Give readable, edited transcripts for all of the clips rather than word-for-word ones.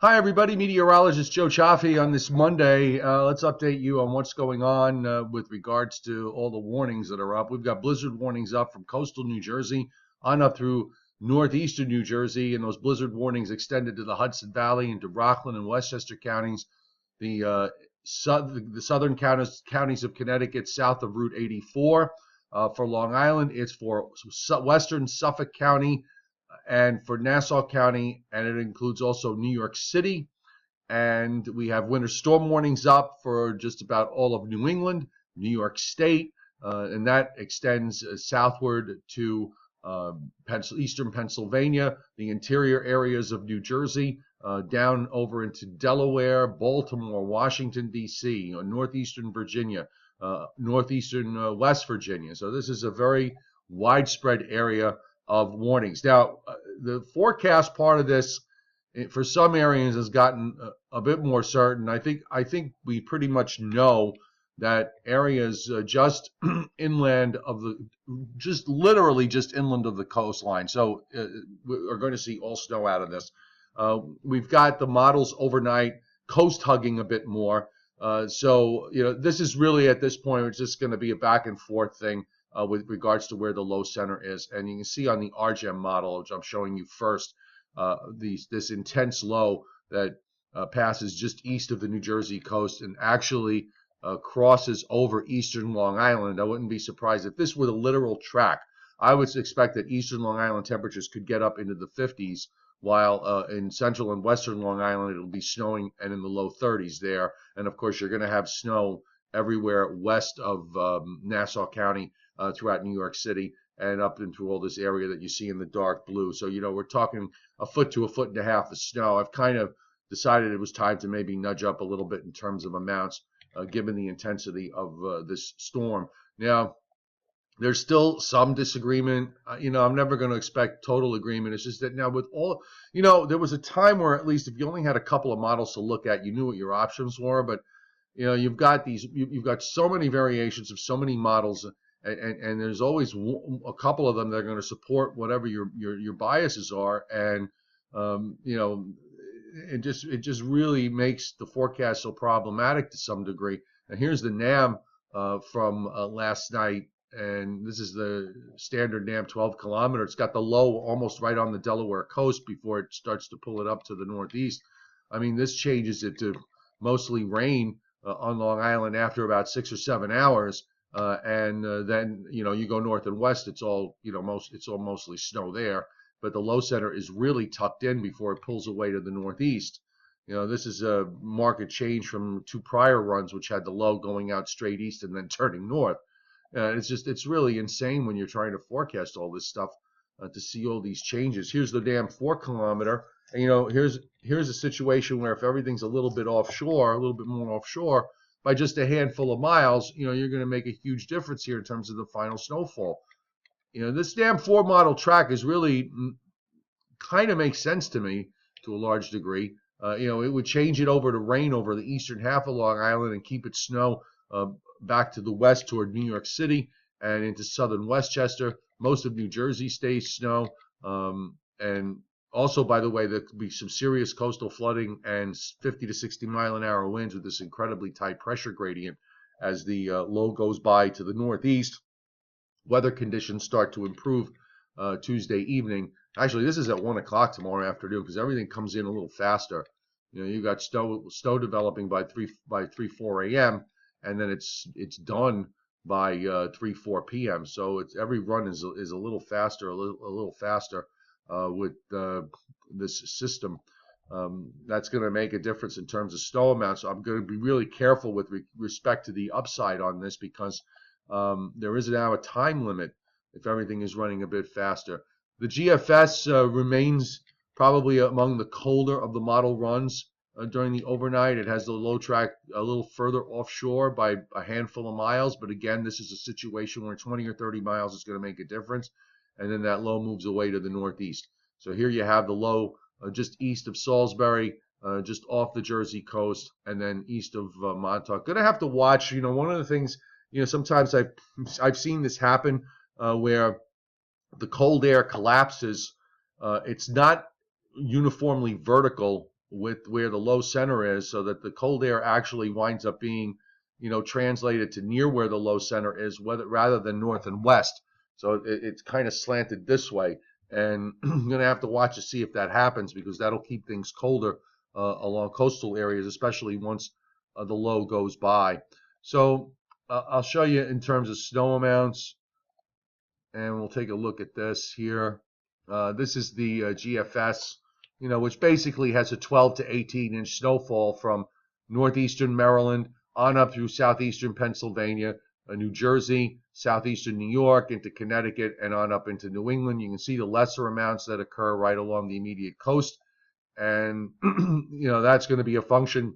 Hi, everybody. Meteorologist Joe Chaffee on this Monday. Let's update you on what's going on with regards to all the warnings that are up. We've got blizzard warnings up from coastal New Jersey on up through northeastern New Jersey, and those blizzard warnings extended to the Hudson Valley into Rockland and Westchester counties, the southern counties of Connecticut south of Route 84. For Long Island, it's for western Suffolk County and for Nassau County, and it includes also New York City. And we have winter storm warnings up for just about all of New England, New York State, and that extends southward to eastern Pennsylvania, the interior areas of New Jersey, down over into Delaware, Baltimore, Washington, D.C., northeastern Virginia, northeastern West Virginia. So this is a very widespread area of warnings. Now, the forecast part of this, for some areas, has gotten a bit more certain. I think we pretty much know that areas just inland of literally just inland of the coastline, so we're going to see all snow out of this. We've got the models overnight coast hugging a bit more. So this is really at this point, it's just going to be a back and forth thing. With regards to where the low center is. And you can see on the RGEM model, which I'm showing you first, this intense low that passes just east of the New Jersey coast and actually crosses over eastern Long Island. I wouldn't be surprised if this were the literal track. I would expect that eastern Long Island temperatures could get up into the 50s, while in central and western Long Island, it'll be snowing and in the low 30s there. And of course, you're going to have snow everywhere west of Nassau County, throughout New York City and up into all this area that you see in the dark blue. So, we're talking a foot to a foot and a half of snow. I've kind of decided it was time to maybe nudge up a little bit in terms of amounts, given the intensity of this storm. Now, there's still some disagreement. I'm never going to expect total agreement. It's just that now with all, there was a time where at least if you only had a couple of models to look at, you knew what your options were. But, you've got so many variations of so many models. And there's always a couple of them that are going to support whatever your biases are, and it just really makes the forecast so problematic to some degree. And here's the NAM from last night, and this is the standard NAM 12 kilometer. It's got the low almost right on the Delaware coast before it starts to pull it up to the northeast. I mean, this changes it to mostly rain on Long Island after about 6 or 7 hours. And then you go north and west, it's all mostly snow there, but the low center is really tucked in before it pulls away to the northeast. This is a marked change from two prior runs, which had the low going out straight east and then turning north. It's really insane when you're trying to forecast all this stuff to see all these changes. Here's the damn 4 kilometer, and here's a situation where if everything's a little bit offshore, a little bit more offshore, by just a handful of miles, you're going to make a huge difference here in terms of the final snowfall. This damn 4 model track is really kind of makes sense to me to a large degree. It would change it over to rain over the eastern half of Long Island and keep it snow back to the west toward New York City and into southern Westchester. Most of New Jersey stays snow. And also, by the way, there could be some serious coastal flooding and 50 to 60 mile an hour winds with this incredibly tight pressure gradient as the low goes by to the northeast. Weather conditions start to improve Tuesday evening. Actually, this is at 1 o'clock tomorrow afternoon because everything comes in a little faster. You got snow developing by 4 a.m. and then it's done by 4 p.m. So every run is a little faster, a little faster. With this system, that's going to make a difference in terms of snow amounts. So I'm going to be really careful with respect to the upside on this because there is now a time limit if everything is running a bit faster. The GFS remains probably among the colder of the model runs during the overnight. It has the low track a little further offshore by a handful of miles, but again, this is a situation where 20 or 30 miles is going to make a difference. And then that low moves away to the northeast. So here you have the low just east of Salisbury, just off the Jersey coast, and then east of Montauk. Gonna have to watch. One of the things, sometimes I've seen this happen where the cold air collapses. It's not uniformly vertical with where the low center is, so that the cold air actually winds up being, translated to near where the low center is, rather than north and west. So it's kind of slanted this way, and I'm going to have to watch to see if that happens, because that'll keep things colder along coastal areas, especially once the low goes by. So I'll show you in terms of snow amounts, and we'll take a look at this here. This is the GFS, which basically has a 12 to 18-inch snowfall from northeastern Maryland on up through southeastern Pennsylvania, New Jersey, southeastern New York, into Connecticut, and on up into New England. You can see the lesser amounts that occur right along the immediate coast, and that's going to be a function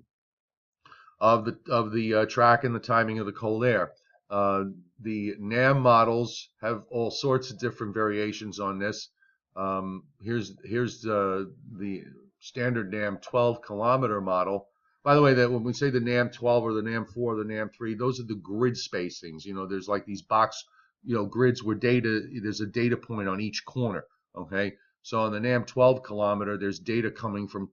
of the track and the timing of the cold air. The NAM models have all sorts of different variations on this. Here's the standard NAM 12-kilometer model. By the way, that when we say the NAM 12 or the NAM 4 or the NAM 3, those are the grid spacings. There's like these box, grids where there's a data point on each corner. Okay, so on the NAM 12-kilometer, there's data coming from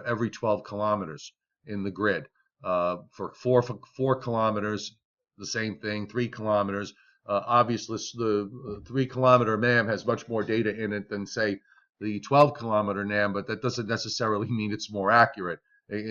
every 12 kilometers in the grid. For 4 kilometers, the same thing. 3 kilometers. Obviously, the 3-kilometer NAM has much more data in it than, say, the 12-kilometer NAM, but that doesn't necessarily mean it's more accurate.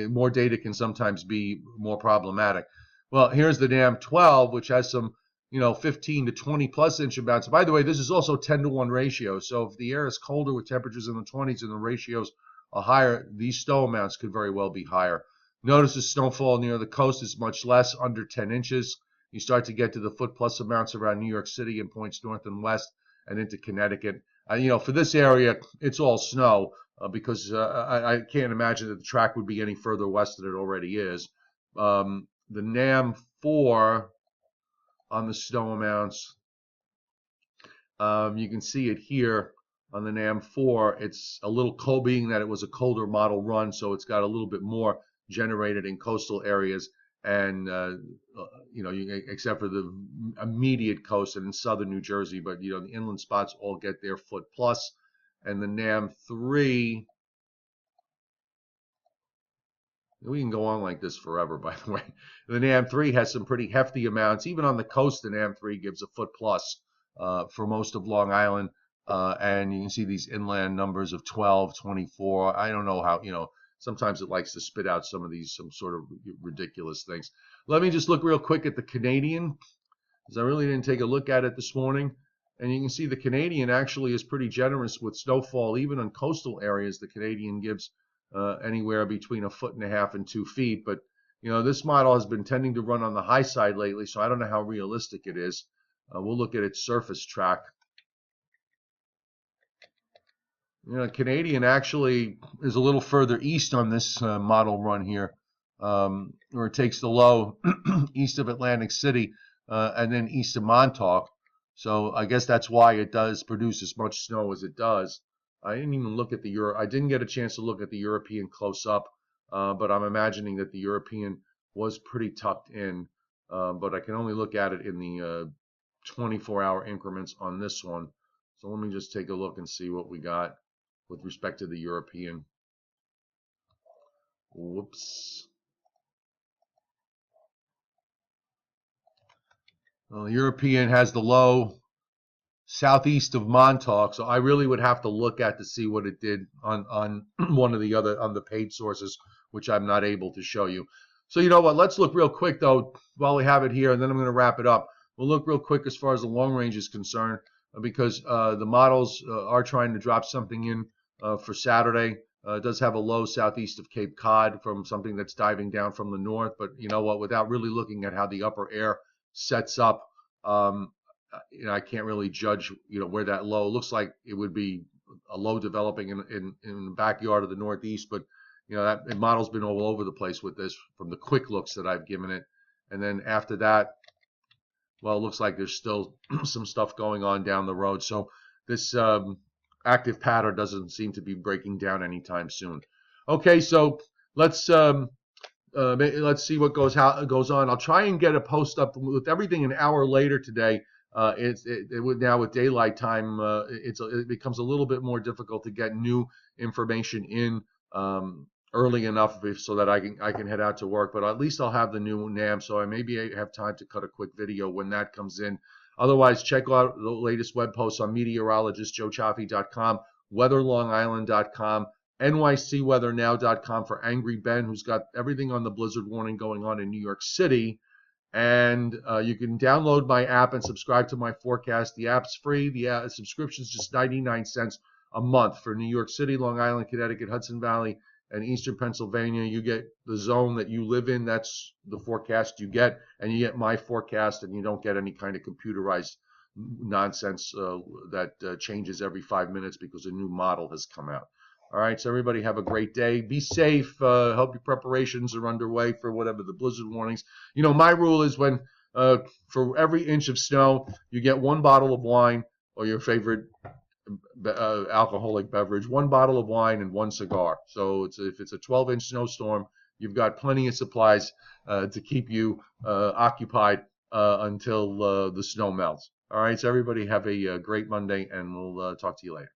More data can sometimes be more problematic. Well, here's the NAM 12, which has some, 15 to 20 plus inch amounts. By the way, this is also 10-to-1 ratio. So if the air is colder with temperatures in the 20s and the ratios are higher, these snow amounts could very well be higher. Notice the snowfall near the coast is much less, under 10 inches. You start to get to the foot-plus amounts around New York City and points north and west and into Connecticut. For this area, it's all snow because I can't imagine that the track would be any further west than it already is. The NAM 4 on the snow amounts, you can see it here on the NAM 4. It's a little cold, being that it was a colder model run, so it's got a little bit more generated in coastal areas, and except for the immediate coast and in southern New Jersey, but the inland spots all get their foot plus. And the NAM 3, we can go on like this forever, by the way. The NAM 3 has some pretty hefty amounts. Even on the coast, the NAM 3 gives a foot plus for most of Long Island, and you can see these inland numbers of 12, 24. I don't know how, sometimes it likes to spit out some sort of ridiculous things. Let me just look real quick at the Canadian, because I really didn't take a look at it this morning. And you can see the Canadian actually is pretty generous with snowfall. Even in coastal areas, the Canadian gives anywhere between 1.5 feet and 2 feet. But, this model has been tending to run on the high side lately, so I don't know how realistic it is. We'll look at its surface track. Canadian actually is a little further east on this model run here, where it takes the low east of Atlantic City and then east of Montauk. So I guess that's why it does produce as much snow as it does. I didn't even look at I didn't get a chance to look at the European close up, but I'm imagining that the European was pretty tucked in. But I can only look at it in the 24-hour increments on this one. So let me just take a look and see what we got with respect to the European. Whoops. Well, the European has the low southeast of Montauk, so I really would have to look at to see what it did on one of the other, on the paid sources, which I'm not able to show you. So you know what? Let's look real quick though while we have it here, and then I'm going to wrap it up. We'll look real quick as far as the long range is concerned, because the models are trying to drop something in for Saturday. It does have a low southeast of Cape Cod from something that's diving down from the north, but you know what? Without really looking at how the upper air sets up, I can't really judge, where that low looks like. It would be a low developing in the backyard of the Northeast, but that model's been all over the place with this from the quick looks that I've given it. And then after that, well, it looks like there's still some stuff going on down the road. So this active pattern doesn't seem to be breaking down anytime soon. Okay, so let's see what goes on. I'll try and get a post up with everything an hour later today. Now with daylight time, it becomes a little bit more difficult to get new information in early enough so that I can head out to work. But at least I'll have the new NAM, so I maybe have time to cut a quick video when that comes in. Otherwise, check out the latest web posts on meteorologistjoechaffee.com, weatherlongisland.com, nycweathernow.com for Angry Ben, who's got everything on the blizzard warning going on in New York City. And you can download my app and subscribe to my forecast. The app's free. The subscription is just 99 cents a month for New York City, Long Island, Connecticut, Hudson Valley, and Eastern Pennsylvania. You get the zone that you live in. That's the forecast you get. And you get my forecast, and you don't get any kind of computerized nonsense that changes every 5 minutes because a new model has come out. All right, so everybody have a great day. Be safe. Hope your preparations are underway for whatever the blizzard warnings. You know, my rule is when for every inch of snow, you get 1 bottle of wine or your favorite alcoholic beverage, 1 bottle of wine and 1 cigar. So if it's a 12-inch snowstorm, you've got plenty of supplies to keep you occupied until the snow melts. All right, so everybody have a great Monday, and we'll talk to you later.